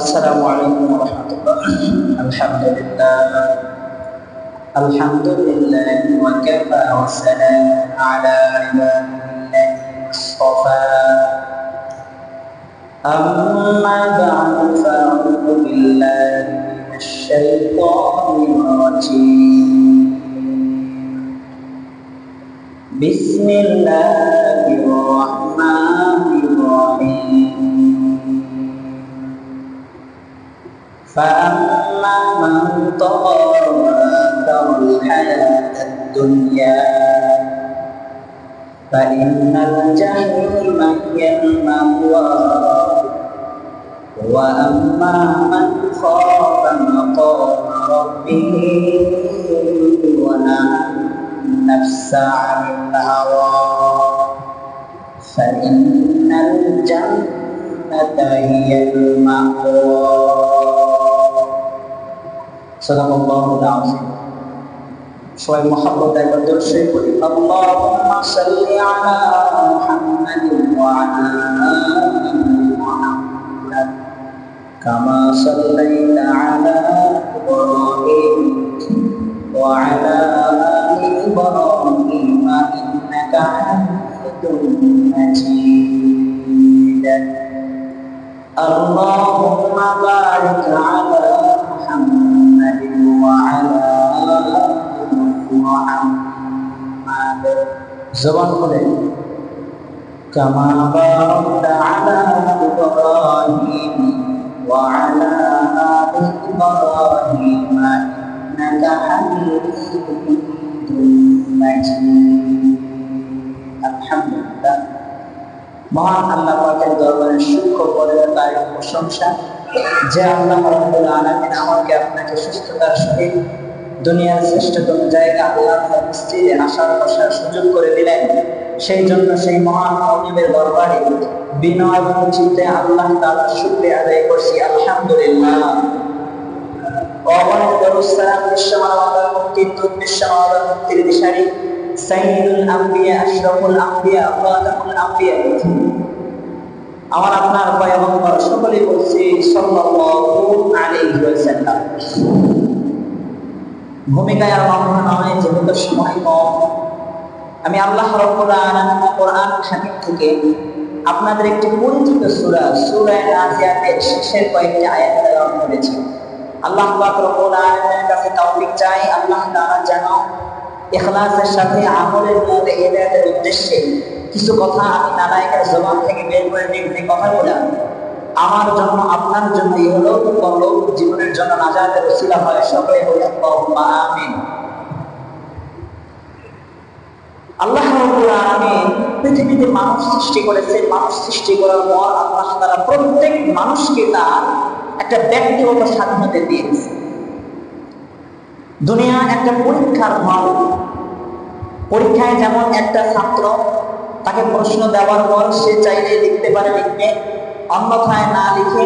আসসালামু আলাইকুম ওয়া রাহমাতুল্লাহ। আলহামদুলিল্লাহ আলহামদুলিল্লাহি ওয়া কাফা ওয়া সালামুন আলা ইবাদিহিল্লাযিনা ইসতাফা। আম্মা বা'দু ফাআউযু বিল্লাহি মিনাশ শাইতানির রাজীম। বিসমিল্লাহির রাহমানির রাহিম। فأما من طغى وآثر الحياة الدنيا فإن الجحيم هي المأوى وأما من خاف مقام ربه ونهى النفس عن الهوى فإن الجنة هي المأوى। সাদাকাল্লাহুল আযীম। সবাই মহব্বত একবার দরুদ শরীফ পড়ি। আল্লাহুম্মা সাল্লি আলা মুহাম্মাদিন ওয়া আলা আলি মুহাম্মাদ কামা সাল্লাইতা আলা ইব্রাহিম ওয়া আলা আলি ইব্রাহিম ইন্নাকা হামিদুম মাজিদ। আল্লাহুম্মা বারিক আলা محمد وعلى آل محمد زبان قولي كما باركت على إبراهيم وعلى آل إبراهيم إنك حميد مجيد। الحمد لله। মহান আল্লাহ পাকের দরবারে শুকর করে তার প্রশংসা যে আল্লাহ রাব্বুল আলামিন আমাকে আপনাকে সুস্থতার সহিত দুনিয়ার শ্রেষ্ঠতম জায়গা আল্লাহর মসজিদে আসার বসার সুযোগ করে দিলেন। সেই জন্য সেই মহান মনিবের দরবারে বিনয় এবং চিত্তে আল্লাহ তাআলার শুকরিয়া আদায় করছি। আলহামদুলিল্লাহ। অগণিত দরুদ সালাম বিশ্বমানবতার মুক্তির দূত বিশ্বমানবতার মুক্তির দিশারি সাইয়্যিদুল আম্বিয়া আশরাফুল আম্বিয়া খাতামুল আম্বিয়া আমার আপনার পয়গম্বর সকলেই বলছি সাল্লাল্লাহু আলাইহি ওয়াসাল্লাম। ভূমিকায় আর লম্বা নয়, যেহেতু সময় কম, আমি আল্লাহ রাব্বুল আলামিন কোরআন হাকিম থেকে আপনাদের একটি পরিচিত সূরা সূরা নাজিয়াতের শেষের কয়েকটি আয়াত তেলাওয়াত করেছি। আল্লাহ পাক রব্বুল আলামিনের কাছে তৌফিক চাই, আল্লাহ তাআলা যেন ইখলাসের সাথে আমলের মধ্যে হেদায়েতের উদ্দেশ্যে কিছু কথা আমি নালায়েকের জবান থেকে বের করে নিয়ে কথাগুলো আমার জন্য আপনার জন্যই হলো পরলোক জীবনের জন্য নাজাতের ওসিলা হয়। সকলে বলি আল্লাহুম্মা আমিন। আল্লাহ রাব্বুল আলামিন পৃথিবীতে মানুষ সৃষ্টি করেছেন। মানুষ সৃষ্টি করার পর আল্লাহ তাআলা প্রত্যেক মানুষকে তার একটা ব্যক্তিগত স্বাধীনতা দিয়েছে। দুনিয়া একটা পরীক্ষার হল। পরীক্ষায় যেমন একটা ছাত্র তাকে প্রশ্ন দেওয়ার পর সে চাইলে লিখতে পারে, লিখবে, অন্যথায় না লিখে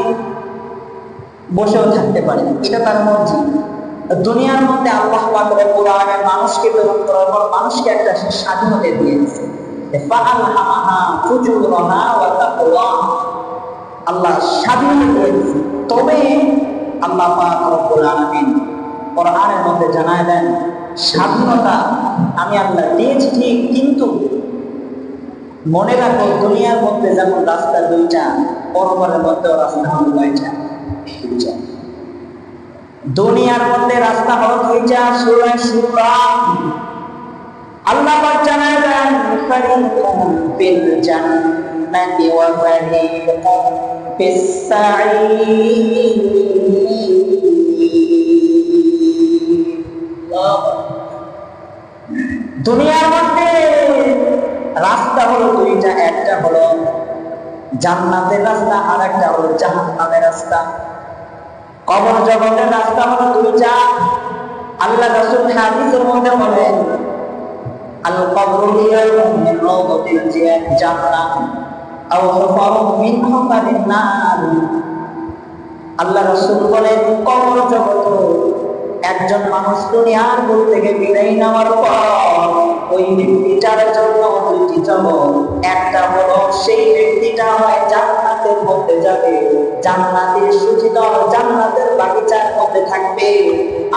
বসেও থাকতে পারে, এটা তার মর্জি। দুনিয়ার মধ্যে আল্লাহ পাক রব্বুল আলামিন মানুষকে প্রেরণ করার পর মানুষকে একটা স্বাধীনতা দিয়েছে। ফাআলহামাহা ফুজুরাহা ওয়া তাকওয়াহা, আল্লাহ স্বাধীনতা দিয়েছে। তবে আল্লাহ পাক রব্বুল আলামিন কোরআনের মধ্যে জানায় দেন, স্বাধীনতা আমি আল্লাহ দিয়েছি ঠিক, কিন্তু মনে রাখো দুনিয়ার মধ্যে যেমন রাস্তা দুইটা, পরকালের মধ্যেও রাস্তা হলো দুইটা। দুনিয়ার মধ্যে রাস্তা হলো দুইটা। সূরা শুরা আল্লাহ পাক জানায় দেন, ফারিকুম ফিল জান্নাতি ওয়া ফারিকুম ফিস সাঈর। দুনিয়ার মধ্যে রাস্তা হলো দুইটা, একটা হলো জান্নাতের রাস্তা আর একটা হলো জাহান্নামের রাস্তা। কবর জগতের রাস্তা হলো দুইটা। আল্লাহ রাসূল হাদিসের মধ্যে বলেন, আল কবরু ইয়ারুম মিন রাওদাতিল জান্নাহ আও হুফারু মিন হুফারিন নার। আল্লাহ রাসূল বলেন, কবর জগত একজন মানুষ দুনিয়ার বুক থেকে বিদায় নেওয়ার পর ওই ব্যক্তিটার জন্য দুইটি জগৎ, একটা হলো সেই ব্যক্তিটা হয় জান্নাত জান্নাতের মধ্যে যাবে, জান্নাতের সুচিতল জান্নাতের বাগিচার মধ্যে থাকবে,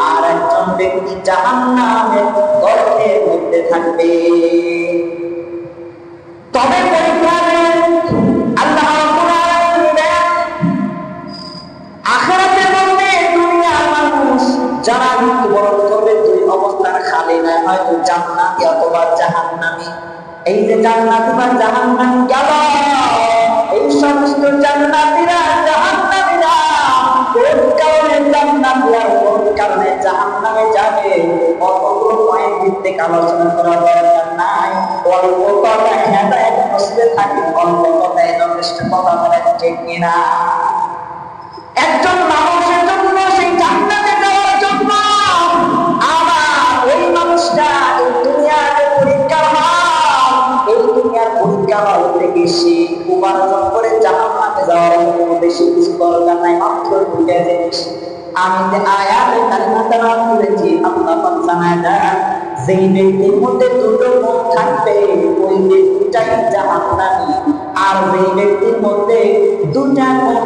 আর একজন ব্যক্তি জাহান্নামের গর্তের মধ্যে থাকবে। তবে পরীক্ষা আল্লাহ রাব্বুল আলামিন আখিরাতের মধ্যে দুনিয়ার মানুষ যারা মৃত্যুবরণ করবে দুই অবস্থার খালি নয়, হয়তো জান্নাতি অথবা জাহান্নামী। এই যে জান্নাতি বা জাহান্নামী গেল, এই সমস্ত জান্নাতীরা জাহান্নামীরা কোন কারণে জান্নাতি আর কোন কারণে জাহান্নামে যাবে অতগুলো পয়েন্ট ভিত্তিক আলোচনা করার দরকার নাই। অল্প কথা হেদায়েত নসিবে থাকে, অল্প কথায় যথেষ্ট কথা বলে, ঠিক কিনা? একজন মানুষের জন্য সেই জান্নাতে যাওয়ার জন্য আবার ওই মানুষটা এই দুনিয়ার পরীক্ষা হয়, এই দুনিয়ার পরীক্ষা হল থেকে সে উপার্জন করে জান্নাতে যাওয়ার জন্য বেশি কিছু দরকার নাই, মাত্র দুইটা জিনিস। আমি যে আয়াতে কালিমাটা নাম করেছি, আল্লাহ পাক জানায় দেন যেই ব্যক্তির মধ্যে দুটো গুণ থাকবে ওই ব্যক্তিটাই জাহান্নামী, আর যেই ব্যক্তির মধ্যে দুটা গুণ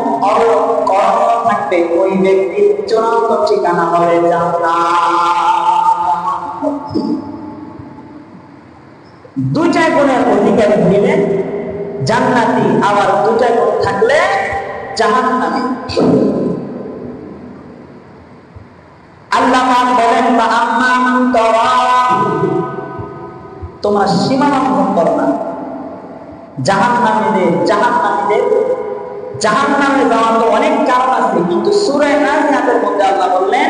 করণীয় থাকবে ওই ব্যক্তির চূড়ান্ত ঠিকানা হবে জান্নাত। দুটা গুণের অধিকারী হইলে জান্নাতি, আবার দুটা গুণ থাকলে জাহান্নামী। আল্লাহ পাক বলেন তোমরা সীমা লঙ্ঘন করো না। জাহান্নামীদের জাহান্নামে যাওয়ার তো অনেক কারণ আছে, কিন্তু সূরা নাজিয়াতের মধ্যে আল্লাহ বললেন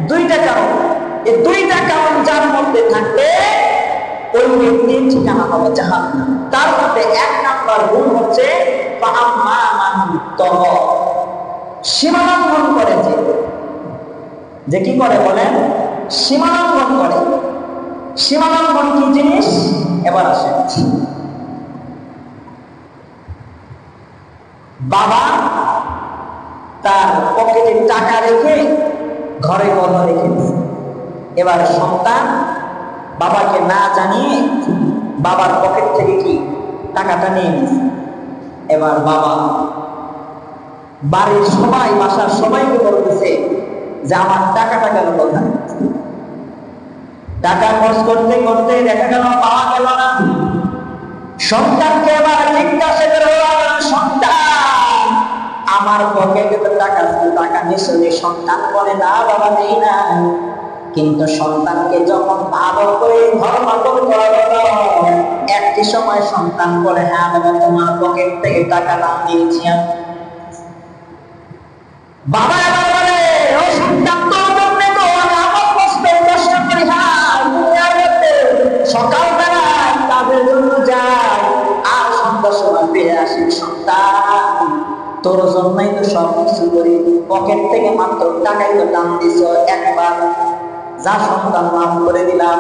দুইটা কারণ। এই দুইটা কারণ যার মধ্যে থাকবে ওই ব্যক্তির ঠিকানা হবে জাহান্নাম। তার মধ্যে এক নাম্বার গুণ হচ্ছে সীমা লঙ্ঘন করে, যে কি করে বলেন? সীমা লঙ্ঘন করে। সীমা লঙ্ঘন কি জিনিস এবার আসে। বাবা তার পকেটে টাকা রেখে ঘরে কথা রেখে দিয়েছে, এবার সন্তান বাবাকে না জানিয়ে বাবার পকেট থেকে কি টাকাটা নিয়ে নিয়েছে। এবার বাবা বাড়ির সবাই, বাসার সবাইকে বলতেছে যে আমার টাকাটা গেল কোথায়? টাকা খরচ করতে করতে দেখা গেল পাওয়া গেল না। সন্তানকে এবার জিজ্ঞাসা করে, সন্তান আমার পকেটে তো টাকা ছিল, টাকা নিশ্চয়ই? সন্তান বলে না বাবা নেই না। কিন্তু সন্তানকে যখন আদর করে ধর্মান্তর করা হলো, একটি সময় সন্তান বলে হ্যাঁ বাবা তোমার পকেট থেকে টাকা দাম দিয়েছি। বাবা এবার বলে ও সন্তান তোর জন্য তো আমার কষ্ট করি, সকালবেলায় তাদের জন্য যায় আর সন্ধ্যার সময় ফিরে আসি। সন্তান তোর জন্যই তো সব কিছু করি, পকেট থেকে মাত্র টাকাই তো দাম দিছ একবার, যা সন্তান মাফ করে দিলাম।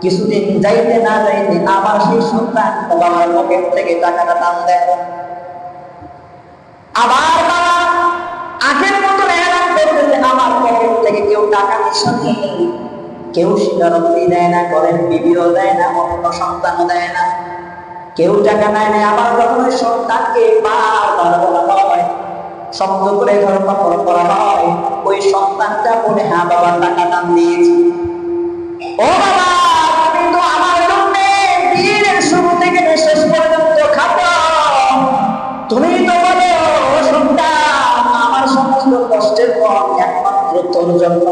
কিছুদিন যাইতে না যাইতে আবার সেই সন্তান বাবার পকেট থেকে টাকাটা দাম দেয়। আবার বাবা আগের মতো এলান করতেছে আমার পকেট থেকে কেউ টাকা নিশানি, কেউ স্বীকারোক্তি দেয় না, করেন বিবিও দেয় না, অন্য সন্তানও দেয় না, কেউ টাকা নেয় না। আবার যখন ওই সন্তানকে বারবার বলা হয়, শব্দ করে ধর্মান্তর করা হয়, ওই সন্তানটা বলে হ্যাঁ বাবা টাকা দাম দিয়েছি। ও বাবা তুমি তো আমার জন্য দিনের শুরু থেকে শেষ পর্যন্ত খাতো, তুমি তো বলো সন্তান আমার সমস্ত কষ্টের পর একমাত্র তোর জন্য,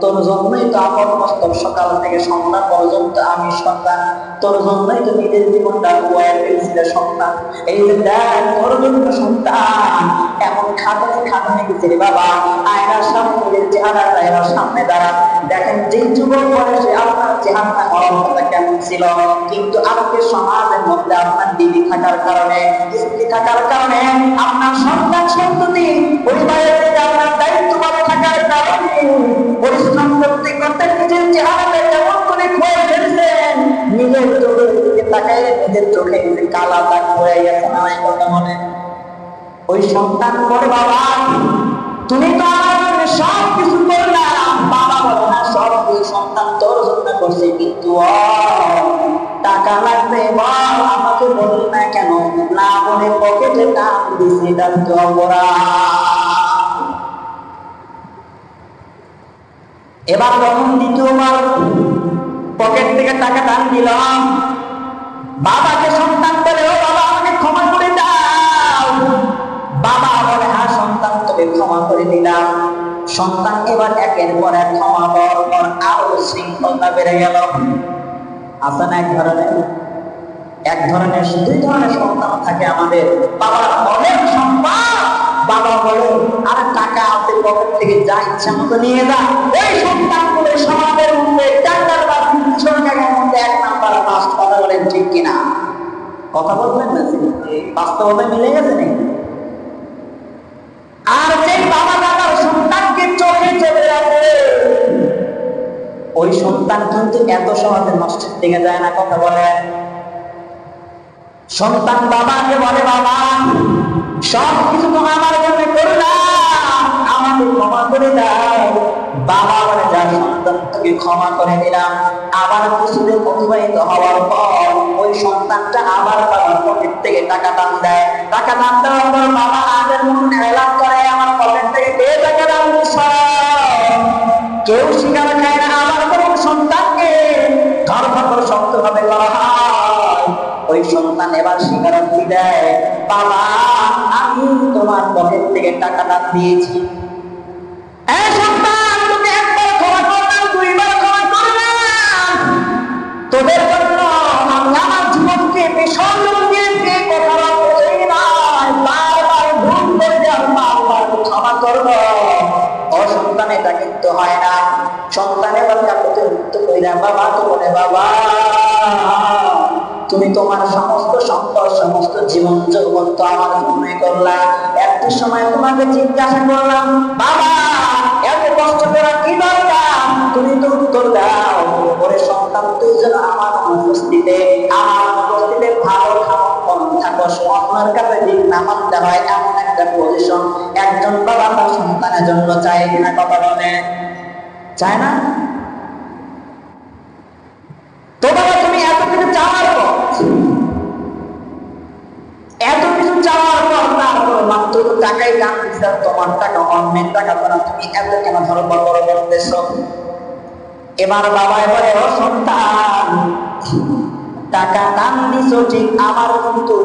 তোর জন্যই তো আপন মস্তক সকাল থেকে সন্ধ্যা পর্যন্ত আমি সন্তান, তোর জন্যই তো নিজের জীবনটা বয়ে ফেলছিলে সন্তান। এই যে দেখ তোর জন্য সন্তান এমন খাটনে গেছিলি বাবা, আয়নার সামনে চেহারাটা এবার সামনে দাঁড়া, দেখেন যে যুবক বয়সে আপনার চেহারাটা অবস্থা কেমন ছিল, কিন্তু আজকে সমাজের মধ্যে আপনার বিবি থাকার কারণে, স্ত্রী থাকার কারণে, আপনার সন্তান সন্ততি পরিবারের থেকে আপনার দায়িত্ববান থাকার কারণে পরিশ্রম করতে করতে নিজের চেহারাটা কেমন করে খোয়ে ফেলছেন, নিজের চোখের দিকে তাকায় নিজের চোখে নিজে কালা দাগ হয়ে গেছে। আমার কথা মনে ওই সন্তান বলে বাবা তুমি তো আমার সব কিছু করলাম, বাবা বলে না সব সন্তান তোর জন্য করছে, কিন্তু টাকা লাগবে বল, আমাকে বললি না কেন? না বলে পকেটে টান দিছি, এটা তো অপরাধ। এবার যখন দ্বিতীয়বার পকেট থেকে টাকা টান দিলাম, বাবাকে সন্তান বলে, ও বাবা আমাকে ক্ষমা করে দাও। বাবা বলে, হ্যাঁ সন্তান তোকে ক্ষমা করে দিলাম। সন্তান এবার একের পর এক ক্ষমা পাওয়ার পর আরো শৃঙ্খলতা বেড়ে গেল। আছে না এক ধরনের দুই ধরনের সন্তান থাকে আমাদের। বাবার অনেক সম্পদ, বাবা বলে আরে টাকা আছে পকেট থেকে যা ইচ্ছা মতো নিয়ে যা। ওই সন্তানগুলো সমাজের মধ্যে ডাক্তার বা সরকারের মধ্যে এক নাম্বার পাস। কথা বলেন ঠিক কিনা? কথা বলবেন না, বাস্তবতা মিলে গেছে নাকি? আর যে বাবা দাদার সন্তানকে চোখে চোখে রাখে, ওই সন্তান কিন্তু এত সহজে নষ্টের দিকে যায় না। কথা বলে সন্তান বাবাকে বলে, বাবা সব কিছু তো আমার জন্য করলাম, আমাকে ক্ষমা করে দাও। বাবা বলে, যা সন্তান তোকে ক্ষমা করে দিলাম। আবার কিছুদিন অতিবাহিত হওয়ার পর ওই সন্তানটা আবার বাবার পকেট থেকে টাকা দান দেয়। টাকা দান দেওয়ার পর বাবা আগের মতন এলান করে, আমার পকেট থেকে কে টাকা দান দিচ্ছে? কেউ স্বীকার খায় না। আবার কোন সন্তানকে ধর শক্ত ভাবে করা হয়, ওই সন্তান এবার স্বীকারোক্তি দেয়, বাবা আমি তোমার পকেট থেকে টাকা দান দিয়েছি। এই সন্তান তোকে একবার ক্ষমা করলাম, দুইবার ক্ষমা করলাম, তোদের জন্য আমি আমার জীবনকে বিসর্জন দিয়েছি। কথা বলতেই নয়, বারবার ভুল করে আমি বারবার ক্ষমা করবো। ও সন্তান এটা কিন্তু হয় না। সন্তান এবার কাকুতে মুক্ত কইরা বাবা তো বলে, বাবা তুমি তোমার সমস্ত সম্পদ সমস্ত জীবন যৌবন তো আমার জন্যই করলা। একটা সময় তোমাকে জিজ্ঞাসা করলাম, বাবা এত কষ্ট করা কি দরকার? তুমি তো উত্তর দাও, ওরে সন্তান তুই যেন আমার অনুপস্থিতিতে ভালো খাওয়া থাকস, আপনার কাছে দিন নামাজ দেওয়া হয় এমন একটা পজিশন একজন বাবা তার সন্তানের জন্য চায় কিনা? কথা বলে চায় না? তো বাবা তুমি এত কিছু চাওয়ার পর তারপর মাত্র তো টাকাই গান দিচ্ছ, তোমার টাকা অন্যের টাকা করা, তুমি এত কেন ধরো বড় করতেছ? এবার বাবা এবারে, ও সন্তান টাকা দান দিছো ঠিক, আমার কিন্তু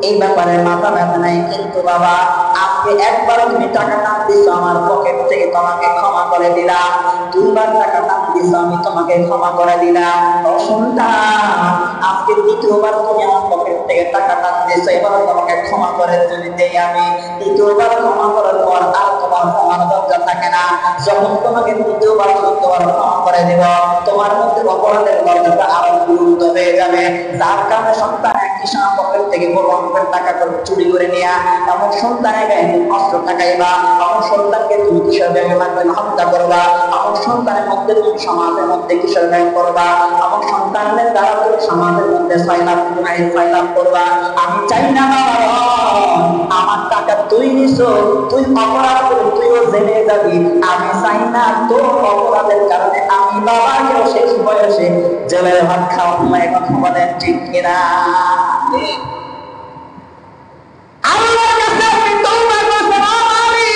এই ব্যাপারে মাথা ব্যথা নাই, কিন্তু বাবা আজকে একবার তুমি টাকা দান দিছো, আমার পকেট থেকে তোমাকে ক্ষমা করে দিলাম। দুইবার টাকা দান দিছো, আমি তোমাকে ক্ষমা করে দিলাম। ও সন্তান আজকে দ্বিতীয়বার তুমি আমার পকেট থেকে টাকা দান দিছো, এবার তোমাকে ক্ষমা করে দিই আমি। দ্বিতীয়বার ক্ষমা করার পর আর তোমার ক্ষমার দরকার থাকে না। যখন তোমাকে দ্বিতীয়বার তোমার ক্ষমা করে দেব, তোমার মধ্যে অপরাধের দরজাটা আরো গুরুত্ব হয়ে যাবে। যার কারণে সন্তান একই সময় পকেট থেকে বড় অঙ্কের টাকা চুরি করে নেয়া, এমন সন্তানের গায়ে অস্ত্র টাকাইবা, এমন সন্তানকে তুমি কিশোর ব্যাংকের মাধ্যমে হত্যা করবা, এমন সন্তানের মধ্যে তুমি সমাজের মধ্যে কিশোর ব্যাংক করবা, এমন সন্তানের দ্বারা তুমি সমাজের মধ্যে ফাইলাপ করবা। আমি চাই না বাবা আমার টাকা তুই নিছো, তুই অপরাধ করে তুইও জেনে যাবি। আমি চাই না তোর অপরাধের কারণে আমি বাবাকেও শেষ বয়সে জেলের ভাত খাওয়া। কথা বলেন ঠিক কিনা? আল্লাহর কাছে আপনি তওবা করছেন, আমি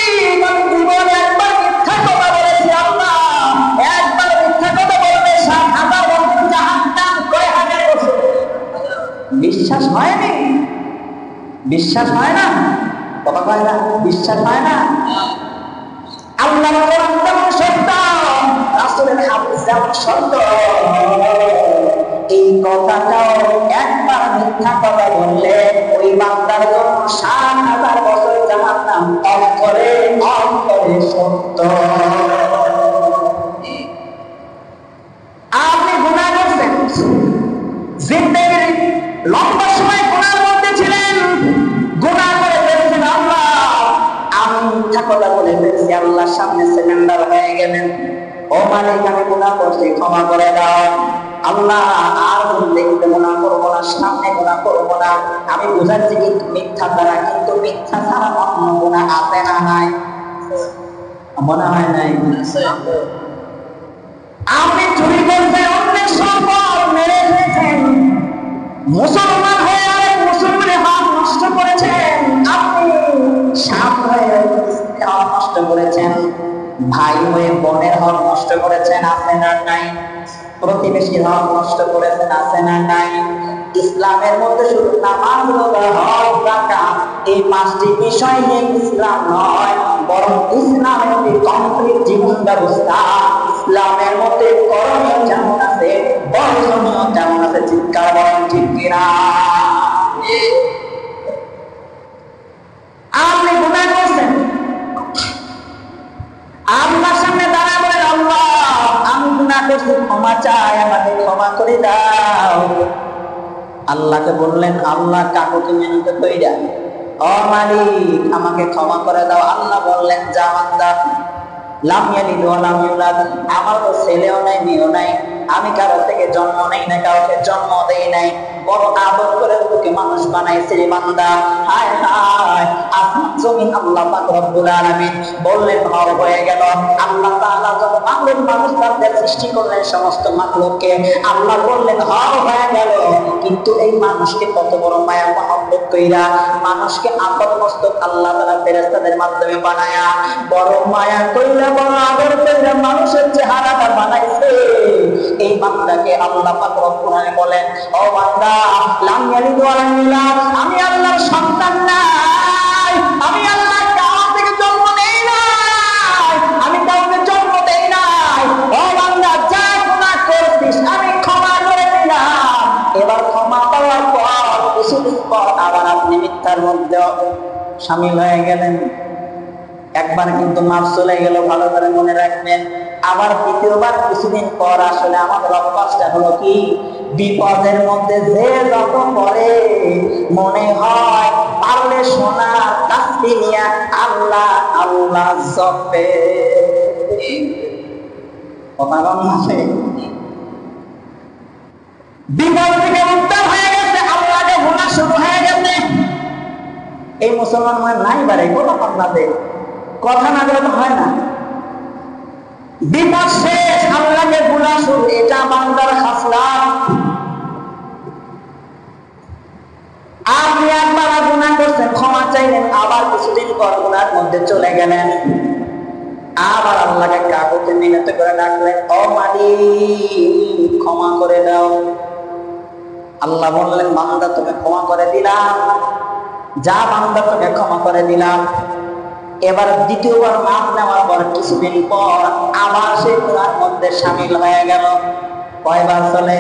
জীবনে একবার মিথ্যা কথা বলেছি, আল্লাহ একবার মিথ্যা কথা বলবে ৭,০০০ বছর জাহান্নাম, কয় হাজার বছর। বিশ্বাস হয়নি? বিশ্বাস হয় না? কথা কয় না? বিশ্বাস হয় না? আল্লাহর কোরআন যেমন সত্য, রাসূলের হাদিস যেমন সত্য, এই কথাটাও একবার মিথ্যা কথা বললে ওই বান্দার জন্য ৭,০০০ বছর জাহান্নাম। অন্তরে অন্তরে সত্য। আপনি গুনাহ করছেন, জিন্দেগির লম্বা সময় গুনার মধ্যে ছিলেন, গুনাহ করে ফেলেছেন, আল্লাহ আমি মিথ্যা কথা বলে ফেলেছি, আল্লাহর সামনে সিলিন্ডার হয়ে গেলেন, ও মালিক আমি গুনাহ করছি, ক্ষমা করে দাও। আল্লাহ আর জিন্দেগিতে গুনাহ করবো না, সামনে গুনাহ করবো না। আমি বুঝাচ্ছি কিন্তু মিথ্যা দ্বারা, কিন্তু মিথ্যা ছাড়া অন্য গুনাহ আছে না নাই? মনে হয় নাই? আপনি চুরি করছেন, অন্যের সম্পদ মেরে ফেলেছেন, মুসলমান হয়ে আরেক মুসলমানের হক নষ্ট করেছেন, আপনি স্বামী হয়ে স্ত্রীর হক নষ্ট করেছেন, ভাই হয়ে বোনের হক নষ্ট করেছেন, আছে না নাই? প্রতিবেশীর হক নষ্ট করেছেন, আছে না নাই? ইসলামের মধ্যে শুধু নামাজ, রোজা, হজ, যাকাত এই পাঁচটি বিষয় নিয়ে ইসলাম নয়, বরং ইসলামের একটি কমপ্লিট জীবন ব্যবস্থা। ইসলামের মধ্যে করণীয় যেমন আছে, বর্জনীয় যেমন আছে। চিৎকার বলেন ঠিক কিনা? আপনি গুনাহ করছেন, আল্লাহর সামনে দাঁড়া বলেন, আল্লাহ আমি গুনাহ করছি, ক্ষমা চাই, আমাকে ক্ষমা করে দাও। আল্লাহকে বললেন, আল্লাহ কাকুকে মেনুতে কইরা, ও মালিক আমাকে ক্ষমা করে দাও। আল্লাহ বললেন, যা বান্দা, লাম ইয়ালিদ ওয়া লাম ইউলাদ, আমার তো ছেলেও নাই মেয়েও নাই, আমি কারো থেকে জন্ম নেই না, কাউকে জন্ম দেই নাই, বড় আদর করে তোকে মানুষ বানাইছে রে বান্দা। হায় হায়, আসমান জমিন আল্লাহ পাক রব্বুল আলামিন বললেন হর হয়ে গেল। আল্লাহ তাআলা যখন মাখলুক মানুষ তাদের সৃষ্টি করলেন, সমস্ত মাখলুককে আল্লাহ বললেন হর হয়ে গেল। কিন্তু এই মানুষকে কত বড় মায়া মহব্বত কইরা, মানুষকে আপন মস্তক আল্লাহ তাআলা ফেরেশতাদের মাধ্যমে বানায়া, বড় মায়া কইরা, বড় আদর কইরা মানুষের চেহারাটা বানাইছে। এই বান্দাকে আল্লাহ পাক রব্বুল আলামিন বলেন, ও বান্দা, লাম ইয়ালিদ ওয়া লাম ইউলাদ, আমি আল্লাহর সন্তান নাই, আমি আল্লাহ কারো থেকে জন্ম নেই নাই, আমি কাউকে জন্ম দেই নাই। ও বান্দা, যা গুনাহ করছিস আমি ক্ষমা করে দিলাম। এবার ক্ষমা পাওয়ার পর কিছুদিন পর আবার আপনি মিথ্যার মধ্যে শামিল হয়ে গেলেন। একবার কিন্তু মাপ চলে গেল, ভালো করে মনে রাখবেন। আবার দ্বিতীয়বার কিছুদিন পর আসলে আমাদের অভ্যাসটা হলো কি, বিপদের মধ্যে যে যত করে মনে হয় পারলে সোনার কাস্তি নিয়ে আল্লাহ আল্লাহ জপে। বিপদ থেকে উদ্ধার হয়ে গেছে, আল্লাহকে ভোলা শুরু হয়ে গেছে। এই মুসলমান হয় নাই বারে কথা আপনাদের কথা না বলে তো হয় না। বিপদ শেষ, আল্লাহকে ভোলা শুরু, এটা বান্দার খাসলাত। আপনি একবার গুনাহ করছেন, ক্ষমা চাইলেন, আবার কিছুদিন পর গুনার মধ্যে চলে গেলেন, আবার আল্লাহকে কাকুতে মিনতি করে ডাকলেন, ও মালিক ক্ষমা করে দাও। আল্লাহ বললেন, বান্দা তোকে ক্ষমা করে দিলাম, যা বান্দা তোকে ক্ষমা করে দিলাম। এবার দ্বিতীয়বার মাপ নেওয়ার পর কিছুদিন পর আবার সেই গুনার মধ্যে শামিল হয়ে গেল। কয়বার চলে?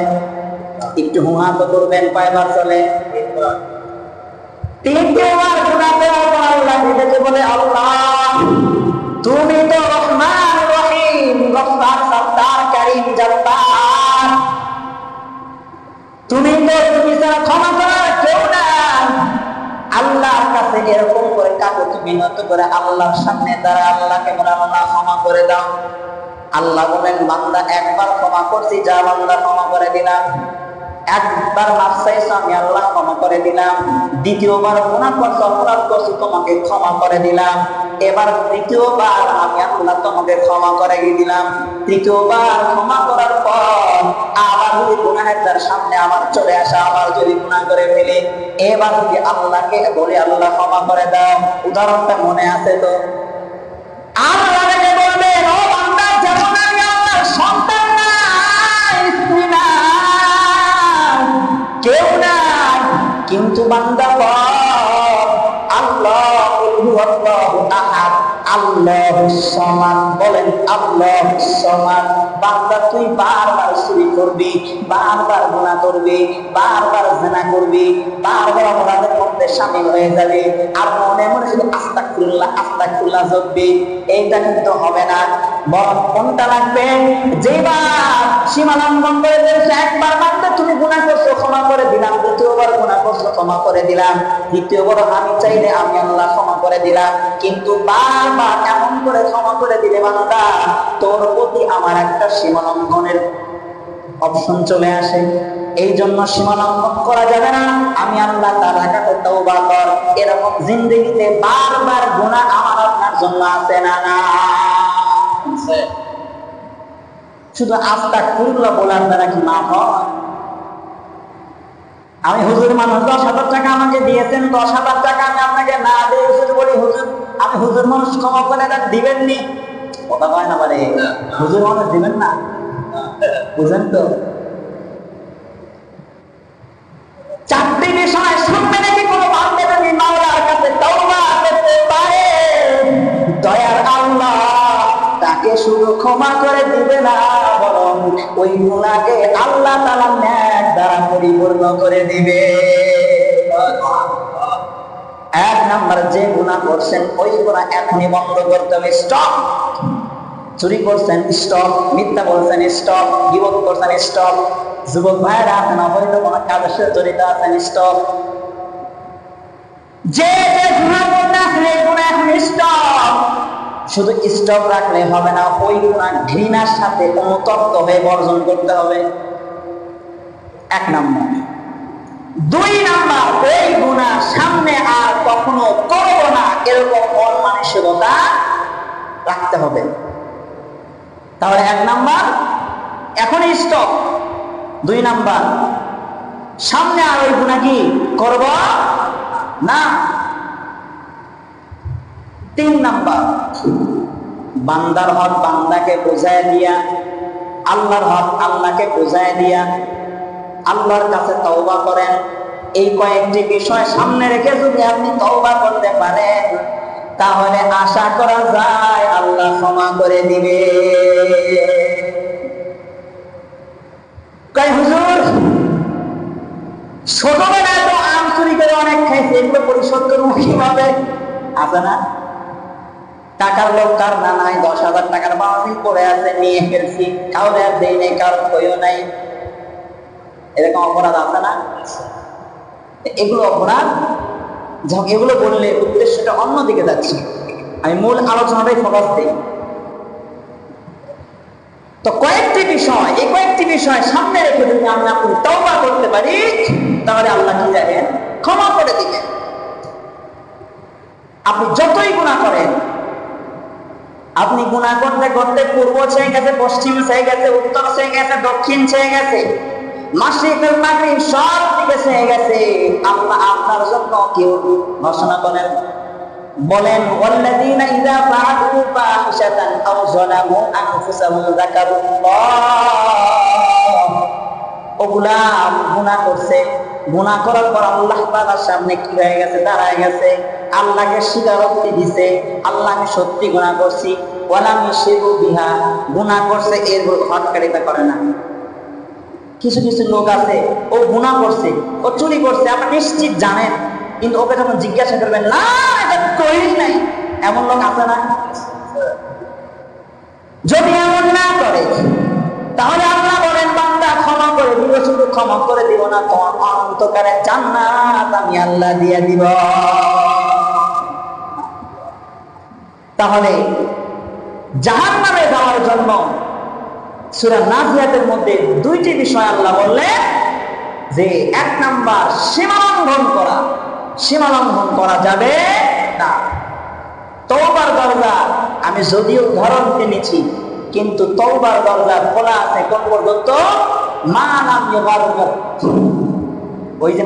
একটু হুঁয়া তো করবেন, কয়বার চলে? তৃতীয়বার গুনাহ করার পর আল্লাহ নিজেকে বলে, আল্লাহ তুমি তো রহমান রহিম, গফফার, সত্তার, কারীম, জব্বার, তুমি ছাড়া ক্ষমা করার কেউ নাই। আল্লাহর কাছে এরকম করে কাকুতি মিনতি করে আল্লাহর সামনে দাঁড়া আল্লাহকে বলে, আল্লাহ ক্ষমা করে দাও। আল্লাহ বলেন, বান্দা একবার ক্ষমা করছি, যা বান্দা ক্ষমা করে দিলাম। একবার মাফ চাইছো, আমি আল্লাহ ক্ষমা করে দিলাম। দ্বিতীয়বার গুনাহ করছো, অপরাধ করছো, তোমাকে ক্ষমা করে দিলাম। এবার তৃতীয়বার আমি আল্লাহ তোমাকে ক্ষমা করে দিলাম। তৃতীয়বার ক্ষমা করার পর আবার যদি গুনাহের তার সামনে আবার চলে আসা, আবার যদি গুনাহ করে ফেলে, এবার যদি আল্লাহকে বলি, আল্লাহ ক্ষমা করে দাও। উদাহরণটা মনে আছে তো? আল্লাহকে বলবেন, ও বান্দা, যেমন আমি আল্লাহর সন্তান নাই, স্ত্রী নাই, কেউ নাই, কিন্তু বান্দা আল্লাহু আহাদ, আল্লাহুস সামাদ, বলেন আল্লাহুস সামাদ। বান্দা তুই বারবার চুরি করবি, বারবার গুনাহ করবি, বারবার জিনা করবি, বারবার অপরাধের মধ্যে শামিল হয়ে যাবে, আর মনে মনে শুধু আস্তাগফিরুল্লাহ আস্তাগফিরুল্লাহ জপবি। এইটা কিন্তু হবে না। বরং কোনটা লাগবে? যেবার সীমা লঙ্ঘন করে দিয়েছো, একবার বান্দা তুমি গুনাহ করছো, ক্ষমা করে দিলাম। দ্বিতীয়বার গুনাহ করছো, ক্ষমা করে দিলাম। তৃতীয়বার আমি চাইলে আমি আল্লাহ ক্ষমা করে দিলাম। কিন্তু বারবার এমন করে ক্ষমা করে দিলে বান্দা, তোর প্রতি আমার একটা সীমা লঙ্ঘনের অপশন চলে আসে। এই জন্য সীমা লঙ্ঘন করা যাবে না। আমি আল্লাহ তাআলার কাছে তওবা কর, এরকম জিন্দেগিতে বারবার গুনাহ আমার আপনার জন্য আছে না? না, শুধু আস্তাগফিরুল্লাহ বলার দ্বারা কি মাফ হয়? আমি হুজুর মানুষ, 10,000 টাকা আমাকে দিয়েছেন, 10,000 টাকা আমি আপনাকে না দিয়ে হুজুর বলি, হুজুর আমি হুজুর মানুষ, ক্ষমা করে দেন, দিবেন নি? কথা কয় না পারে, হুজুর মানুষ দিবেন না, বুঝেন তো? 4টি বিষয় সামনে রেখে কোনো বান্দা যদি মাওলার কাছে তওবা করতে পারে, দয়ার আল্লাহ তাকে শুধু ক্ষমা করে দিবে না, বরং ওই গুনাহকে আল্লাহ তাআলা নেক দ্বারা পরিপূর্ণ করে দিবে। 1 নাম্বার, যে গুনাহ করছেন ওই গুনাহ এখনই বন্ধ করতে হবে। স্টপ। চুরি করছেন, স্টপ। মিথ্যা বলছেন, স্টপ। গীবত করছেন, স্টপ। যুবক ভাইরা আছেন, অবৈধ কোনো কাজের সাথে জড়িত আছেন, স্টপ। যে যে গুনাহ করতে আসলে এই গুনাহ এখন স্টপ। শুধু স্টপ রাখলে হবে না, ওই গুনাহ ঘৃণার সাথে অনুতপ্ত হয়ে বর্জন করতে হবে। 1 নাম্বার। 2 নাম্বার, ওই গুনাহ সামনে আর কখনো করব না এরকম মন মানসিকতা রাখতে হবে। তাহলে 1 নাম্বার এখনই স্টপ। 2 নাম্বার, সামনে আর ওই গুনাহ কি করব না। 3 নাম্বার, বান্দার হক বান্দাকে বুঝায় দিয়া, আল্লাহর হক আল্লাহকে বুঝায় দিয়া আল্লাহর কাছে তওবা করেন। এই কয়েকটি বিষয় সামনে রেখে যদি আপনি তওবা করতে পারেন, তাহলে আশা করা যায় আল্লাহ ক্ষমা করে দিবে। কয় হুজুর, ছোটবেলায় তো আম চুরি করে অনেক খাইছে, এগুলো পরিশোধ করবো কিভাবে? আছে না? টাকার লোক কার না নাই, 10,000 টাকার বাউন্ডারি পড়ে আছে, নিয়ে ফেলছি, কাউরে আর দেই নাই, কারোর কইও নাই, এরকম অপরাধ আছে না? এগুলো অপরাধ। যখন এগুলো বললে উদ্দেশ্যটা অন্যদিকে যাচ্ছে, আমি মূল আলোচনাটাই ফোকাস দিই। তো কয়েকটি বিষয়, এই কয়েকটি বিষয় সামনে রেখে যদি আমি আপনি তওবা করতে পারি, তাহলে আল্লাহ কি জানেন, ক্ষমা করে দিবেন। আপনি যতই গুনাহ করেন, আপনি গুনাহ করতে করতে পূর্ব ছেয়ে গেছে, পশ্চিম ছেয়ে গেছে, উত্তর ছেয়ে গেছে, দক্ষিণ ছেয়ে গেছে, মাশরিক মাগরিব সব দিকে ছেয়ে গেছে, আল্লাহ আপনার জন্য কেউ ঘোষণা করেন, বলেন ওয়াল্লাযীনা ইযা ফাআলু ফাহিশাতান আও যালামু আনফুসাহুম যাকারুল্লাহ। ও গোলাম, গুনাহ করছে, গুনাহ করার পর আল্লাহ তাআলার সামনে কি হয়ে গেছে, দাঁড়ায় গেছে, আল্লাহকে স্বীকারোক্তি দিছে, আল্লাহ আমি সত্যি গুনাহ করছি, ওয়ালাম ইশরিকু বিহা, গুনাহ করছে এর হটকারিতা করে না। কিছু কিছু লোক আছে, ও গুনাহ করছে, ও চুরি করছে, আপনি নিশ্চিত জানেন, কিন্তু ওকে যখন জিজ্ঞাসা করবেন, না এটা করি নাই, এমন লোক আছে না? যদি এমন না করে, তাহলে আল্লাহ বলেন বান্দা ক্ষমা করে দিব, শুধু ক্ষমা করে দিব না, তোমার অনন্তকালে জান্নাত আমি আল্লাহ দিয়ে দিব। তাহলে জাহান্নামে যাওয়ার জন্য সূরা নাজিয়াতের মধ্যে 2টি বিষয় আল্লাহ বললেন, যে 1 নাম্বার সীমালঙ্ঘন করা, সীমালঙ্ঘন করা যাবে না। তওবার দরজা আমি যদিও উদাহরণ টেনেছি, কিন্তু তওবার দরজা খোলা আছে কোন পর্যন্ত, মা নাম ইউগারগার। ওই যে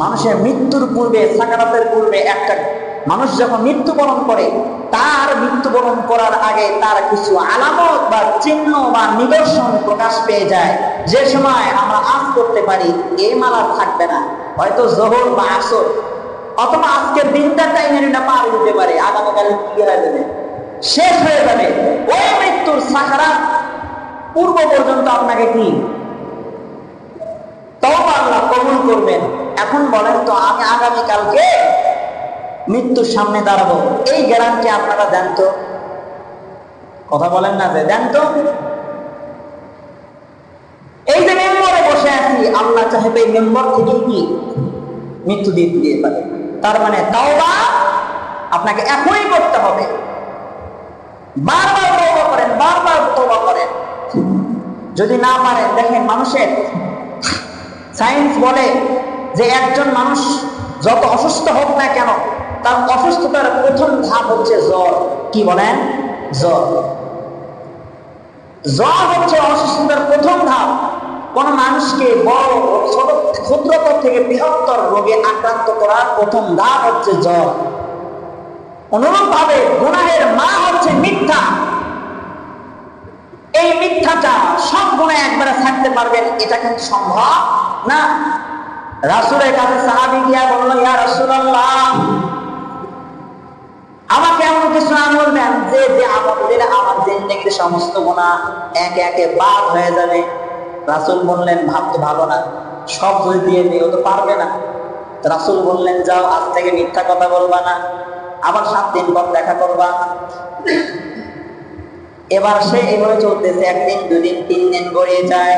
মানুষের মৃত্যুর পূর্বে, সাকারাতের পূর্বে, একটা মানুষ যখন মৃত্যুবরণ করে, তার মৃত্যুবরণ করার আগে তার কিছু আলামত বা চিহ্ন বা নিদর্শন প্রকাশ পেয়ে যায়, যে সময় আমরা আজ করতে পারি এই মালা থাকবে না, হয়তো যোহর বা আসর, অথবা আজকের দিনটা টাইমের পার হতে পারে, আগামীকাল কি হয়ে যাবে, শেষ হয়ে যাবে। ওই মৃত্যুর সাকারাত পূর্ব পর্যন্ত আপনাকে কি তওবা আল্লাহ কবুল করবেন। এখন বলেন তো, আমি আগামীকালকে মৃত্যুর সামনে দাঁড়াবো, এই গ্যারান্টি আপনারা দেন তো? কথা বলেন না, দেন তো। এই যে মেম্বরে বসে আছি, আল্লাহ চাইবে এই মেম্বর থেকে কি মৃত্যু দিয়ে পারে। তার মানে তওবা আপনাকে এখনই করতে হবে। বারবার তওবা করেন, বারবার তওবা করেন। যদি না পারেন, দেখেন মানুষের সায়েন্স বলে যে একজন মানুষ যত অসুস্থ হোক না কেন, তার অসুস্থতার প্রথম ধাপ হচ্ছে জ্বর। কি বলেন? জ্বর। জ্বর হচ্ছে অসুস্থতার প্রথম ধাপ। কোন মানুষকে বড় ছোট ক্ষুদ্রতর থেকে বৃহত্তর রোগে আক্রান্ত করার প্রথম ধাপ হচ্ছে জ্বর। অনুরূপ ভাবে গুনাহের মা হচ্ছে মিথ্যা। এই মিথ্যাটা সব গুনাহ একবারে ছাড়তে পারবেন এটা কিন্তু সম্ভব না। রাসূলের কাছে সাহাবী গিয়া বলল, ইয়া রাসূলুল্লাহ, আমাকে এমন কিছু আমল দেন যে আমল দিলে আমার জিন্দেগির সমস্ত গুনাহ একে একে বাদ হয়ে যাবে। রাসূল বললেন, ভাবতে ভালো না, সব যদি দিয়ে দিও তো পারবে না। রাসূল বললেন, যাও, আজ থেকে মিথ্যা কথা বলবা না, আবার 7 দিন পর দেখা করবা। এবার সে এভাবে চলতেছে, 1 দিন 2 দিন 3 দিন গড়িয়ে যায়,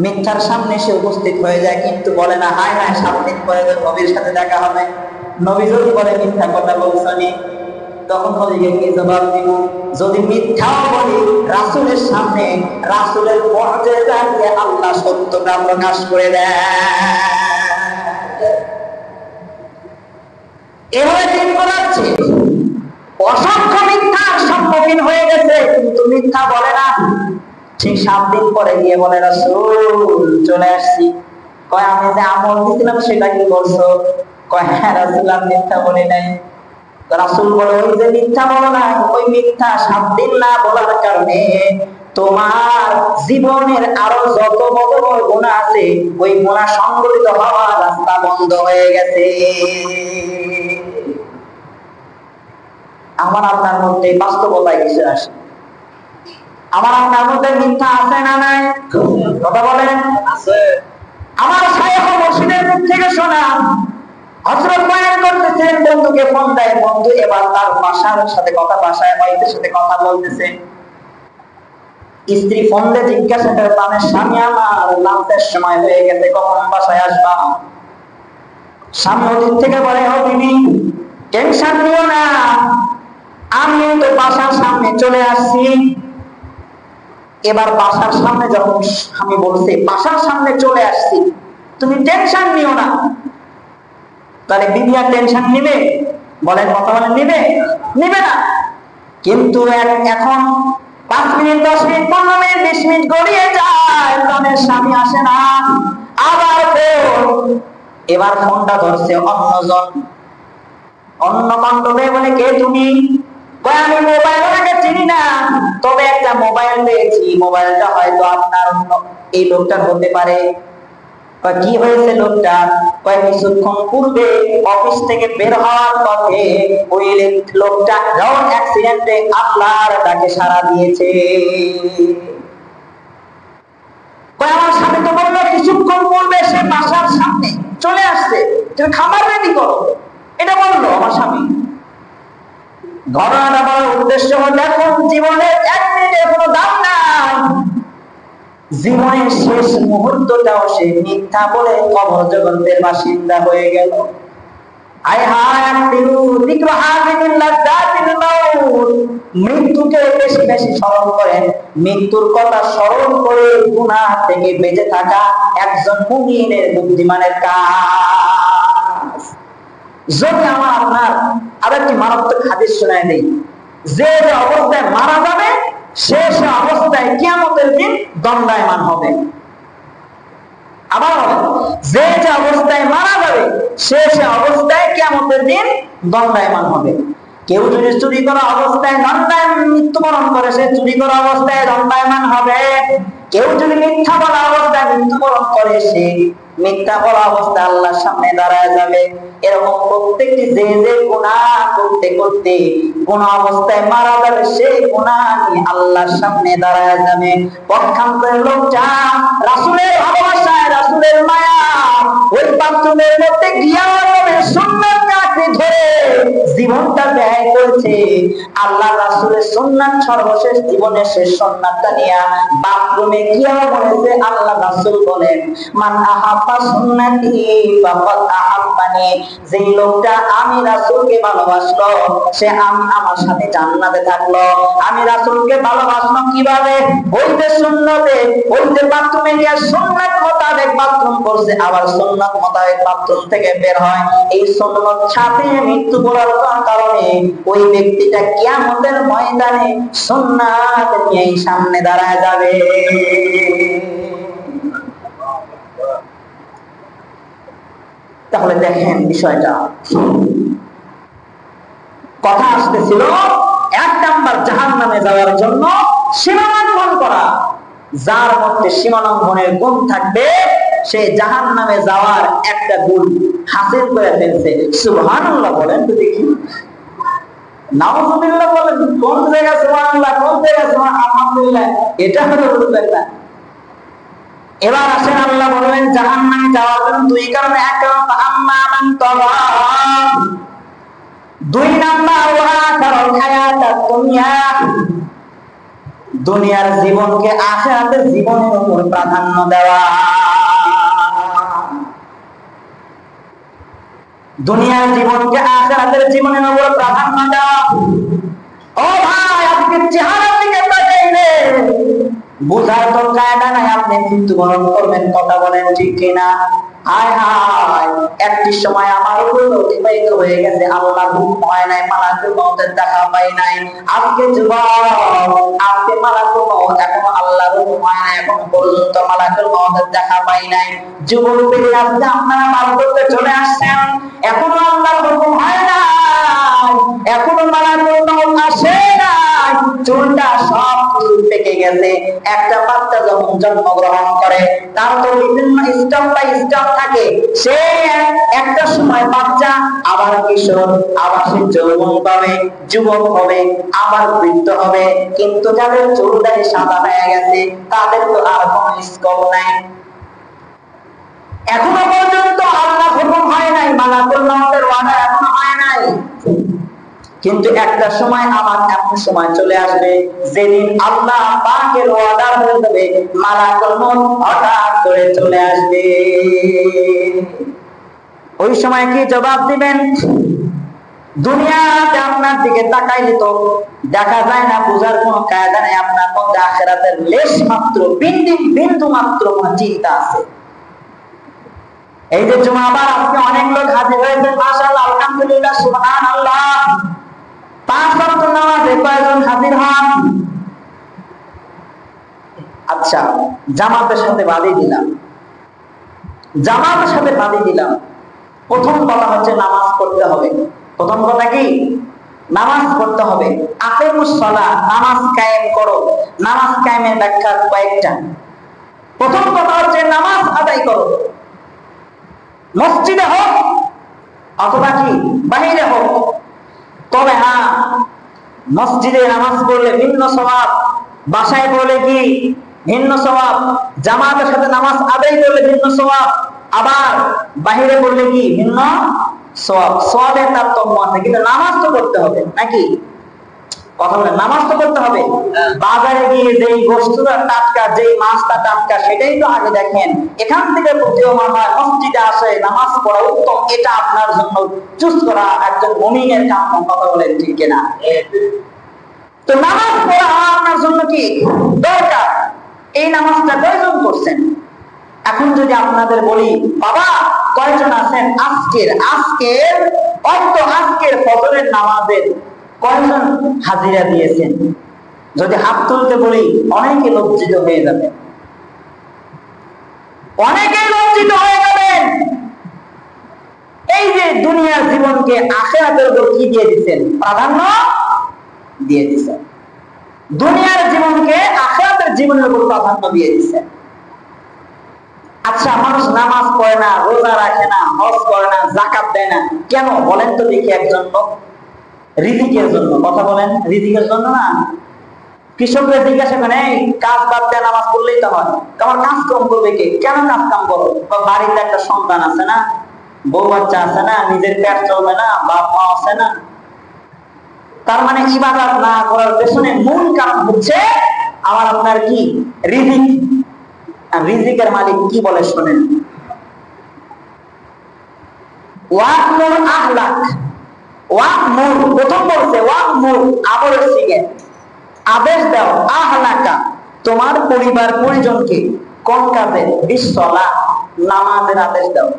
মিথ্যার সামনে সে উপস্থিত হয়ে যায়, কিন্তু বলে না, হায় হায় 7 দিন পরে নবীর সাথে দেখা হবে। নবী যদি বলে মিথ্যা কথা বলছনি, তখন নবীকে কি জবাব দিব? যদি মিথ্যাও বলি রাসূলের সামনে, রাসূলের মুজিজা দিয়ে আল্লাহ সত্যটা প্রকাশ করে দেয়। এভাবে দিন করাচ্ছে, অসংখ্য মিথ্যার সম্মুখীন হয়ে গেছে, কিন্তু মিথ্যা বলে না। ঠিক 7 দিন পরে গিয়ে বলে, রাসূল চলে আসছি। কয়, আমি যে আমল দিছিলাম সেটা কি করছো? কয়, হ্যাঁ রাসূল, আমি মিথ্যা বলি নাই। রাসূল বলে, ওই যে মিথ্যা বলো না, ওই মিথ্যা 7 দিন না বলার কারণে তোমার জীবনের আরো যত বড় বড় গুনাহ আছে, ওই গুনাহ সংগঠিত হওয়ার রাস্তা বন্ধ হয়ে গেছে। আমার আপনার মধ্যে বাস্তবতায় কিছু আসে, আমার আপনার মধ্যে মিথ্যা আছে না নাই? কথা বলেন, আছে। আমার শায়খ মুর্শিদের মুখ থেকে শোনা, হযরত বয়ান করতেছেন, বন্ধুকে ফোন দেয়, বন্ধু এবার তার বাসার সাথে কথা, বাসায় ওয়াইফের সাথে কথা বলতেছে। স্ত্রী ফোন দিয়ে জিজ্ঞাসা করে, তার স্বামী, আমার লাঞ্চের সময় হয়ে গেছে, কখন বাসায় আসবা? স্বামী ওদিক থেকে বলে, ও বিবি, টেনশন নিও না, আমি তো বাসার সামনে চলে আসছি। এবার বাসার সামনে যখন আমি বলছি, বাসার সামনে চলে আসছি, তুমি টেনশন নিও না। তাহলে বিবি আর টেনশন নিবে? বলেন, কথা বলেন, নিবে? নিবে না। কিন্তু এখন 5 মিনিট, 10 মিনিট, 15 মিনিট, 20 মিনিট গড়িয়ে যায়, তাদের স্বামী আসে না। আবার এবার ফোনটা ধরছে অন্যজন, অন্য কণ্ঠে বলে, কে তুমি? আমি মোবাইল ওনাকে চিনি না, তবে একটা মোবাইল পেয়েছি, মোবাইলটা হয়তো আপনার এই লোকটার হতে পারে। কি হয়েছে লোকটা? কিছুক্ষণ পূর্বে অফিস থেকে বের হওয়ার পথে ওই লোকটা রোড অ্যাক্সিডেন্টে আল্লাহর ডাকে সাড়া দিয়েছে। আমার সাথে তো বললো কিছুক্ষণ পূর্বে সে বাসার সামনে চলে আসছে, তুমি খাবার রেডি করো, এটা বললো আমার স্বামী। ঘটনাটা বলার উদ্দেশ্য হল, এখন জীবনের 1 মিনিটের কোনো দাম নাই, জীবনের শেষ মুহূর্তটাও সে মিথ্যা বলে কবর জগতের বাসিন্দা হয়ে গেল। মৃত্যুকে বেশি বেশি স্মরণ করেন, মৃত্যুর কথা স্মরণ করে গুনাহ থেকে বেঁচে থাকা একজন মুমিনের বুদ্ধিমানের কাজ। যদি আমার আপনার আরেকটি মারাত্মক হাদিস শোনায় দেই, যে অবস্থায় মারা যাবে শেষ অবস্থায় কিয়ামতের দিন দণ্ডায়মান হবে। আবার যে অবস্থায় মারা যাবে শেষ অবস্থায় কিয়ামতের দিন দণ্ডায়মান হবে। কেউ যদি চুরি করা অবস্থায় মৃত্যুবরণ করে, সে চুরি করা অবস্থায় দণ্ডায়মান হবে। কেউ যদি মিথ্যা বলা অবস্থায় মৃত্যুবরণ করে, সে মিথ্যা বলা অবস্থায় আল্লাহর সামনে দাঁড়ায় যাবে। এরকম প্রত্যেকটি যে গুনাহ করতে করতে কোন অবস্থায় মারা যাবে, সেই গুনাহ নিয়ে আল্লাহর সামনে দাঁড়ায় যাবে। পক্ষান্তরে লোকটা রাসূলের ভালোবাসায়, রাসূলের মায়া, ওই বাথরুমের মধ্যে গিয়া সুন্নাত আঁকড়ে ধরে জীবনটা ব্যয় করেছে। আল্লাহ রাসূলের সুন্নাত সর্বশেষ জীবনের শেষ সুন্নাতটা নিয়ে বাথরুমে গিয়া বলেছে, আল্লাহ রাসূল বলেন, মান আহাব্বা সুন্নতি ফাকাদ আহাব্বানি, যে লোকটা আমি রাসূলকে ভালোবাসলো সে আমার সাথে জান্নাতে থাকলো। আমি রাসূলকে ভালোবাসলো কিভাবে? ওই যে সুন্নতে, ওই যে বাথরুমে গিয়া সুন্নাত মোতাবেক বাথরুম করছে, আবার সুন্নাত মোতাবেক বাথরুম থেকে বের হয়। এই সুন্নাত সাথে মৃত্যুবরণ করার কারণে ওই ব্যক্তিটা কিয়ামতের ময়দানে সুন্নাত নিয়ে সামনে দাঁড়ায় যাবে। তাহলে দেখেন বিষয়টা, কথা আসতেছিল 1 নাম্বার জাহান্নামে যাওয়ার জন্য সীমালঙ্ঘন করা। যার মধ্যে সীমালঙ্ঘনের গুণ থাকবে সে জাহান্নামে যাওয়ার একটা গুণ হাসিল করে ফেলছে। সুবহানাল্লাহ বলেন তো দেখি, নাউযুবিল্লাহ বলেন। কোন জায়গায় সুবহানাল্লাহ, কোন জায়গায় আলহামদুলিল্লাহ, এটা হলো বলবেন না। এবার আসেন, আল্লাহ বললেন জাহান্নামে যাওয়ার জন্য 2 কারণে। এক কারণ আম্মা মান তাগা, 2 নাম্বার ওয়া আখারাল হায়াতাদ দুনিয়া, দুনিয়ার জীবনকে আখিরাতের জীবনের উপর প্রাধান্য দেওয়া। দুনিয়ার জীবনকে আখিরাতের জীবনের উপর প্রাধান্য দেওয়া। ও ভাই, আপনি চেহারার দিকে তাকাইলে বুঝার তো কায়দা নাই আপনি মৃত্যুবরণ করবেন। কথা বলেন ঠিক কিনা? হায় হায়, একটি সময় আমার উপর অতিবাহিত হয়ে গেছে, আল্লাহ হুকুম হয় নাই, মালাকুল মউতের দেখা পাই নাই। আজকে যুবক, আজকে মালাকুল মউত এখনো আল্লাহর হুকুম হয় নাই, এখন পর্যন্ত মালাকুল মউতের দেখা পাই নাই। যুবক পেরে আজকে আপনারা মাল করতে চলে আসছেন, এখনো আল্লাহর হুকুম হয় নাই, এখনো মালাকুল মউত আসে নাই, চুলটা সব চুল পেকে গেছে। একটা বাচ্চা যখন জন্মগ্রহণ করে তার তো বিভিন্ন স্টেপ বাই স্টেপ থাকে। সে একটা সময় বাচ্চা, আবার কিশোর, আবার সে যৌবন পাবে, যুবক হবে, আবার বৃদ্ধ হবে। কিন্তু যাদের চুল দাড়ি সাদা হয়ে গেছে তাদের তো আর কোনো স্কোপ নাই। এখনো পর্যন্ত আল্লাহ হুকুম হয় নাই, মালাকুল মউতের ওয়াদা এখনো হয় নাই। কিন্তু একটা সময় আমার এমন সময় চলে আসবে যেদিন আল্লাহ পাকের ওয়াদা হয়ে যাবে, মালাকুল মউত হঠাৎ করে চলে আসবে। ওই সময় কি জবাব দিবেন? দুনিয়াতে আপনার দিকে তাকাইলে তো দেখা যায় না, বুঝার কোনো কায়দা নেই আপনার মধ্যে আখিরাতের লেশ মাত্র, বিন্দু মাত্র কোন চিন্তা আছে? এই যে জুমাবার আজকে অনেক লোক হাজির হয়েছে, মাশাআল্লাহ, আলহামদুলিল্লাহ, সুবহানাল্লাহ। 5 ওয়াক্ত নামাজে কয়জন হাজির হন? আচ্ছা, জামাতের সাথে বাদই দিলাম, জামাতের সাথে বাদই দিলাম। প্রথম কথা হচ্ছে নামাজ পড়তে হবে। প্রথম কথা কি? নামাজ পড়তে হবে। আকিমুস সালাহ, নামাজ কায়েম করো। নামাজ কায়েমের ব্যাখ্যা কয়েকটা। প্রথম কথা হচ্ছে নামাজ আদায় করো, মসজিদে হোক অথবা কি বাহিরে হোক। তবে হ্যাঁ, মসজিদে নামাজ পড়লে ভিন্ন সওয়াব, বাসায় পড়লে কি ভিন্ন সওয়াব, জামাতের সাথে নামাজ আদায় করলে ভিন্ন সওয়াব, আবার বাহিরে পড়লে কি ভিন্ন সওয়াব। সওয়াবের তারতম্য আছে, কিন্তু নামাজ তো করতে হবে নাকি? কথা বলে, নামাজ তো করতে হবে। বাজারে গিয়ে যেই বস্তুটা টাটকা, যেই মাছটা টাটকা, সেটাই তো আগে দেখেন। এখান থেকে প্রতীয়মান হয় মসজিদে আসে নামাজ পড়া উত্তম, এটা আপনার জন্য চুজ করা একজন মুমিনের কাম। কথা বলেন ঠিক কিনা? তো নামাজ পড়া আপনার জন্য কি দরকার? এই নামাজটা কয়জন করছেন? এখন যদি আপনাদের বলি, বাবা কয়জন আছেন আজকের ফজরের নামাজের কয়জন হাজিরা দিয়েছেন? যদি হাত তুলতে বলি অনেকে লজ্জিত হয়ে যাবে, অনেকেই লজ্জিত হয়ে যাবেন। এই যে দুনিয়ার জীবনকে আখিরাতের উপর কি দিয়ে দিচ্ছেন? প্রাধান্য দিয়ে দিচ্ছেন। দুনিয়ার জীবনকে আখিরাতের জীবনের উপর প্রাধান্য দিয়ে দিচ্ছেন। আচ্ছা, মানুষ নামাজ পড়ে না, রোজা রাখে না, হজ করে না, যাকাত দেয় না, কেন বলেন তো দেখি? একজন লোক রিজিকের জন্য। কথা বলেন, রিজিকের জন্য না? কৃষকরা জিজ্ঞাসা করেন, এই কাজ বাদ দিয়ে নামাজ পড়লেই তো হয়, আমার কাজ কম করবে কে? কেন কাজ কাম করো? বাড়িতে একটা সন্তান আছে না, বউ বাচ্চা আছে না, নিজের পেট চলবে না, বাপ মা আছে না। তার মানে ইবাদত না করার পেছনে মূল কারণ হচ্ছে আমার আপনার কি রিজিক। আর রিজিকের মালিক কি বলে শোনেন, ওয়াকমুর আহলাক, ওয়াকমুর প্রথম বলছে, ওয়াকমুর আবরের সিগে আদেশ দাও, আহলাকা তোমার পরিবার পরিজনকে কোন কাজে? বিসসালাহ, নামাজের আদেশ দাও।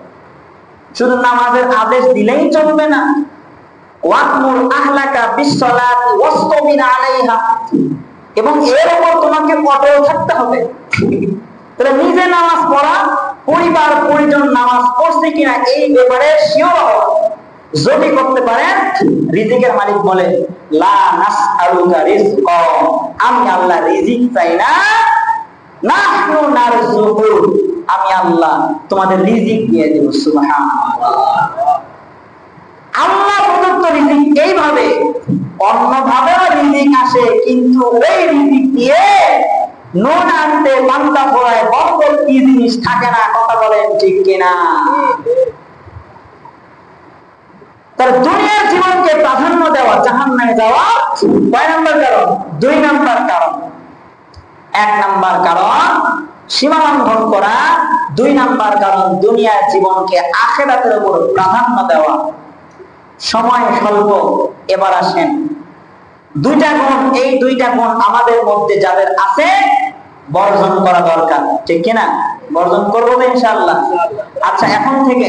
শুধু নামাজের আদেশ দিলেই চলবে না, ওয়াকমুর আহলাকা বিসসালাতি ওয়াসতাবির আলাইহা, এবং এর উপর তোমাকে অটল থাকতে হবে। তাহলে নিজে নামাজ পড়া, পরিবার পরিজন নামাজ পড়ছে কিনা এই ব্যাপারে শিওর হওয়া। যদি করতে পারেন, রিজিকের মালিক বলে লা নাসআলুকা রিজকা, আমি আল্লাহ রিজিক চাই না, নাহনু নারযুকু, আমি আল্লাহ তোমাদের রিজিক দিয়ে দেব। সুবহানাল্লাহ। আল্লাহ প্রদত্ত রিজিক এইভাবে, অন্যভাবেও রিজিক আসে, কিন্তু ওই রিজিক দিয়ে নুন আনতে পান্তা ফোড়ায় বরকত কি জিনিস থাকে না। কথা বলেন ঠিক কিনা? তার দুনিয়ার জীবনকে প্রাধান্য দেওয়া জাহান্নামে যাওয়া কয় নাম্বার কারণ? 2 নাম্বার কারণ। 1 নাম্বার কারণ সীমা লঙ্ঘন করা, 2 নাম্বার কারণ দুনিয়ার জীবনকে আখিরাতের উপর প্রাধান্য দেওয়া। সময় স্বল্প, এবার আসেন 2টা গুণ। এই 2টা গুণ আমাদের মধ্যে যাদের আছে বর্জন করা দরকার, ঠিক কিনা? বর্জন করবো তো ইনশাআল্লাহ। আচ্ছা, এখন থেকে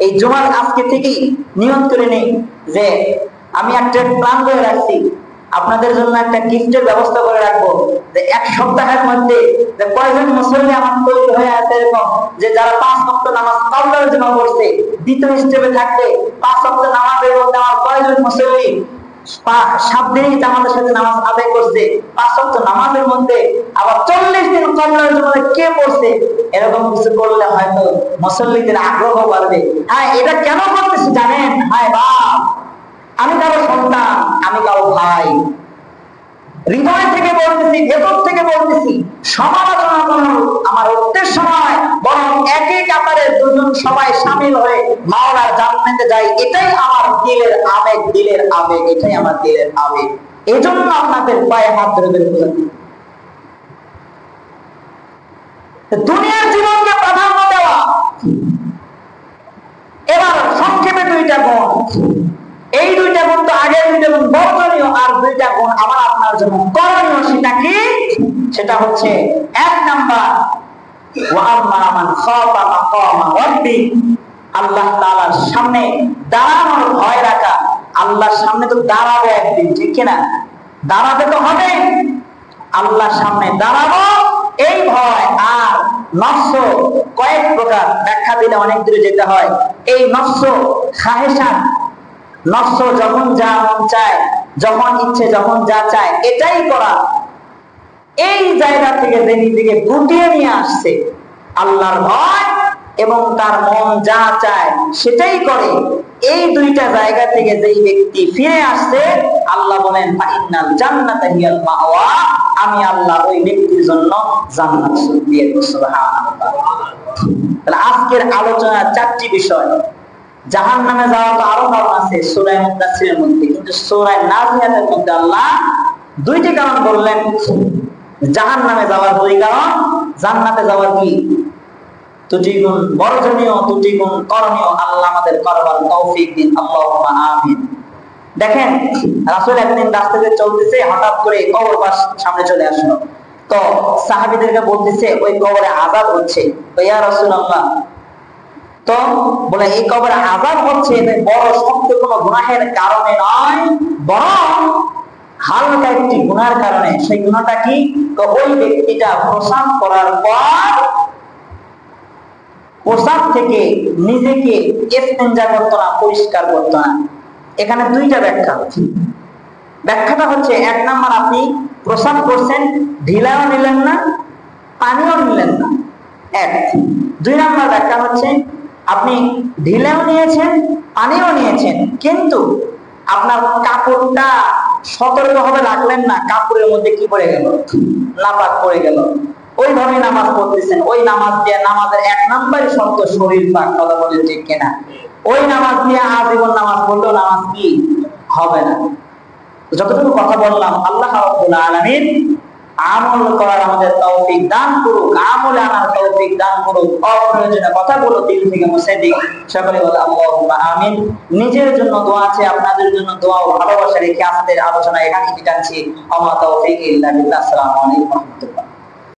এই জুমার আজকে থেকেই নিয়ত করে নেই যে আমি একটা প্ল্যান করে রাখছি, আপনাদের জন্য একটা গিফটের ব্যবস্থা করে রাখবো, যে 1 সপ্তাহের মধ্যে যে কয়জন মুসল্লি আমার তৈরি হয়ে আছে এরকম, যে যারা 5 ওয়াক্ত নামাজ কাবলার জন্য পড়ছে, দ্বিতীয় স্টেপে থাকবে 5 ওয়াক্ত নামাজের মধ্যে আমার কয়জন মুসল্লি 7 দিনই জামাতের সাথে নামাজ আদায় করছে, 5 ওয়াক্ত নামাজের মধ্যে আবার 40 দিন কাবলার জন্য কে পড়ছে, এরকম কিছু করলে হয়তো মুসল্লিদের আগ্রহ বাড়বে। হ্যাঁ, এটা কেন করতেছি জানেন? হায় বাপ, আমি কারো সন্তান, আমি কারো ভাই, হৃদয় থেকে বলতেছি, ভেতর থেকে বলতেছি, সমালোচনা করার আমার উদ্দেশ্য নয়, বরং একই কাতারে দুজন সবাই শামিল হয়ে মাওলার জান্নাতে যাই, এটাই আমার দিলের আবেগ, দিলের আবেগ, এটাই আমার দিলের আবেগ। এজন্য আপনাদের পায়ে হাত ধরে বলছি, দুনিয়ার জীবনকে প্রাধান্য দেওয়া। এবার সংক্ষেপে 2টা গুণ। এই 2টা গুণ তো আগের 2টা গুণ বর্জনীয়, আর 2টা গুণ আমার আপনার জন্য করণীয়। সেটা কি? সেটা হচ্ছে 1 নাম্বার ওয়া আম্মা মান খাফা মাকামা রাব্বি, আল্লাহ তাআলার সামনে দাঁড়ানোর ভয় রাখা। আল্লাহর সামনে তো দাঁড়াবো একদিন, ঠিক কিনা? দাঁড়াতে তো হবে, আল্লাহর সামনে দাঁড়াবো এই ভয়। আর নফস কয়েক প্রকার, ব্যাখ্যা দিলে অনেক দূরে যেতে হয়। এই নফস খাহেশান, নফস যখন যা মন চায়, যখন ইচ্ছে, যখন যা চায় এটাই করা, এই জায়গা থেকে যে নিজেকে গুটিয়ে নিয়ে আসছে আল্লাহর ভয় এবং তার মন যা চায় সেটাই করে, এই 2টা জায়গা থেকে যেই ব্যক্তি ফিরে আসছে, আল্লাহ বলেন ফাইনাল জান্নাতা হিয়াল মাওয়া, আমি আল্লাহ ওই ব্যক্তির জন্য জান্নাত দিয়ে দেব। সুবহানাল্লাহ। তাহলে আজকের আলোচনার 4টি বিষয়। জাহান্নামে যাওয়া তো আরো কারণ আছে সূরা মুদাসসিরের মধ্যে, কিন্তু সূরা নাজিয়াতের মধ্যে আল্লাহ 2টি কারণ বললেন। জাহান্নামে যাওয়ার 2 কারণ, জান্নাতে যাওয়ার কি 2টি গুণ বর্জনীয়, 2টি গুণ করণীয়। আল্লাহ আমাদের করবার তৌফিক দিন, আল্লাহুম্মা আমিন। দেখেন, রাসূল একদিন রাস্তা দিয়ে চলতেছে, হঠাৎ করে কবর সামনে চলে আসলো। তো সাহাবীদেরকে বলতেছে ওই কবরে আযাব হচ্ছে। তো ইয়া রাসূলুল্লাহ, তো বলে এই কবরে আযাব হচ্ছে বড় শক্ত কোনো গুনাহের কারণে নয়, বরং হালকা একটি গুনার কারণে। সেই গুনাহটা কি? তো ওই ব্যক্তিটা প্রসাব করার পর প্রসাব থেকে নিজেকে ইস্তেঞ্জা করতো না, পরিষ্কার করতো না। এখানে 2টা ব্যাখ্যা। ব্যাখ্যাটা হচ্ছে 1 নাম্বার, আপনি প্রসাব করছেন, ঢিলাও নিলেন না, পানিও নিলেন না, 1। 2 নাম্বার ব্যাখ্যা হচ্ছে আপনি ঢিলাও নিয়েছেন, পানিও নিয়েছেন, কিন্তু আপনার কাপড়টা সতর্কভাবে রাখলেন না, কাপড়ের মধ্যে কি পড়ে গেল? নাপাক পড়ে গেল। ওইভাবে নামাজ পড়তেছেন, ওই নামাজ দিয়ে, নামাজের 1 নাম্বারই শর্ত শরীর পাক। কথা বলেন ঠিক কিনা? ওই নামাজ দিয়ে আজীবন নামাজ পড়লেও নামাজ কি হবে না। যতটুকু কথা বললাম, আল্লাহ রাব্বুল আলামিন আমল করার আমাদের তৌফিক দান করুক, আমলে আনার তৌফিক দান করুক, অপ্রয়োজনীয় কথাগুলো দিল থেকে মুছে দিক। সকলে বলে আল্লাহুম্মা আমিন। নিজের জন্য দোয়া আছে, আপনাদের জন্য দোয়া ও ভালোবাসা রেখে আজকের আলোচনা এখানেই টানছি। আমা তৌফিক ইল্লা বিল্লাহ। আসসালামু আলাইকুম ওয়া রাহমাতুল্লাহ।